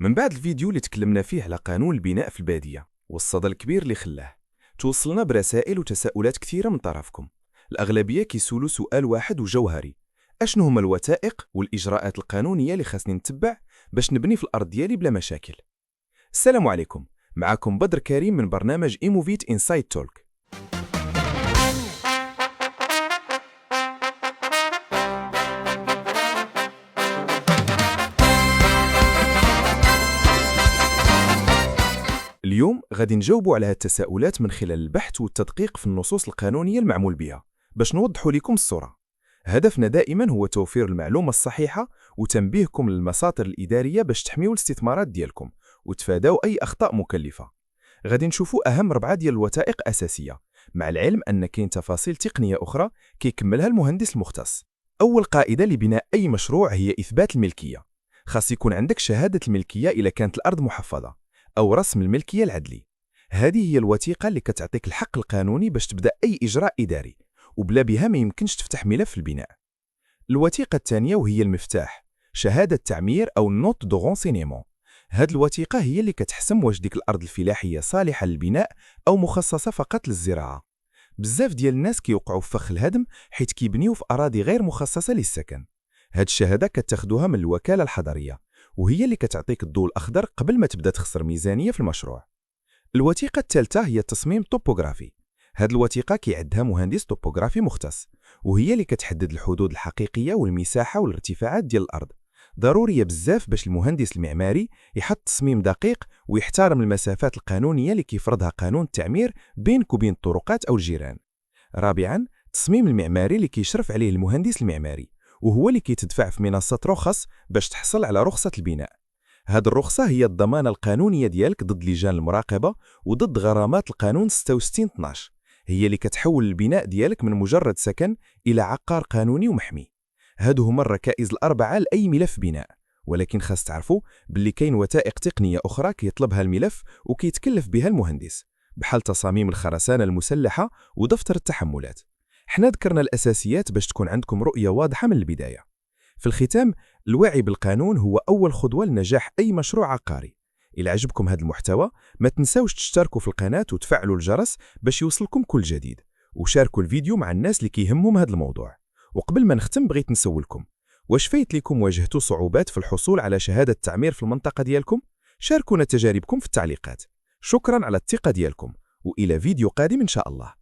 من بعد الفيديو اللي تكلمنا فيه على قانون البناء في البادية والصدى الكبير اللي خلاه، توصلنا برسائل وتساؤلات كثيرة من طرفكم. الأغلبية كيسولوا سؤال واحد وجوهري: أشنو هما الوثائق والإجراءات القانونية اللي خاصني نتبع باش نبني في الأرض ديالي بلا مشاكل؟ السلام عليكم، معكم بدر كريم من برنامج إيموفيت إنسايد تولك. اليوم غادي نجاوبوا على هاد التساؤلات من خلال البحث والتدقيق في النصوص القانونية المعمول بها باش نوضحوا لكم الصورة. هدفنا دائما هو توفير المعلومة الصحيحة وتنبيهكم للمساطر الإدارية باش تحميوا الاستثمارات ديالكم وتفادوا أي أخطاء مكلفة. غادي نشوفوا أهم 4 ديال الوثائق أساسية، مع العلم أن كاين تفاصيل تقنية أخرى كيكملها المهندس المختص. أول قاعدة لبناء أي مشروع هي إثبات الملكية. خاص يكون عندك شهادة الملكية إذا كانت الأرض محفظة، أو رسم الملكية العدلي. هذه هي الوثيقة اللي كتعطيك الحق القانوني باش تبدأ أي إجراء إداري، وبلا بها ما يمكنش تفتح ملف البناء. الوثيقة الثانية وهي المفتاح، شهادة تعمير أو نوت دو رونسينيمون. هاد الوثيقة هي اللي كتحسم واش ديك الأرض الفلاحية صالحة للبناء أو مخصصة فقط للزراعة. بزاف ديال الناس كيوقعوا في فخ الهدم حيت كيبنيو في أراضي غير مخصصة للسكن. هاد الشهادة كتاخدوها من الوكالة الحضرية، وهي اللي كتعطيك الضوء الأخضر قبل ما تبدأ تخسر ميزانية في المشروع. الوثيقة الثالثة هي التصميم توبوغرافي. هاد الوثيقة كيعدها مهندس توبوغرافي مختص، وهي اللي كتحدد الحدود الحقيقية والمساحة والارتفاعات ديال الأرض. ضرورية بزاف باش المهندس المعماري يحط تصميم دقيق ويحترم المسافات القانونية اللي كيفرضها قانون التعمير بينك وبين الطرقات أو الجيران. رابعاً، التصميم المعماري اللي كيشرف عليه المهندس المعماري، وهو اللي كيتدفع في منصة رخص باش تحصل على رخصة البناء. هاد الرخصة هي الضمانة القانونية ديالك ضد لجان المراقبة وضد غرامات القانون 66/12. هي اللي كتحول البناء ديالك من مجرد سكن إلى عقار قانوني ومحمي. هادو هما الركائز الأربعة لأي ملف بناء، ولكن خاص تعرفوا باللي كاين وثائق تقنية أخرى كيطلبها الملف وكيتكلف بها المهندس، بحال تصاميم الخرسانة المسلحة ودفتر التحملات. حنا ذكرنا الأساسيات باش تكون عندكم رؤية واضحة من البداية. في الختام، الوعي بالقانون هو أول خطوة لنجاح أي مشروع عقاري. إذا عجبكم هذا المحتوى ما تنساوش تشتركوا في القناة وتفعلوا الجرس باش يوصلكم كل جديد، وشاركوا الفيديو مع الناس اللي كيهمهم هذا الموضوع. وقبل ما نختم بغيت نسولكم، واش فايت لكم واجهتوا صعوبات في الحصول على شهادة تعمير في المنطقة ديالكم؟ شاركونا تجاربكم في التعليقات. شكرا على الثقة ديالكم، وإلى فيديو قادم إن شاء الله.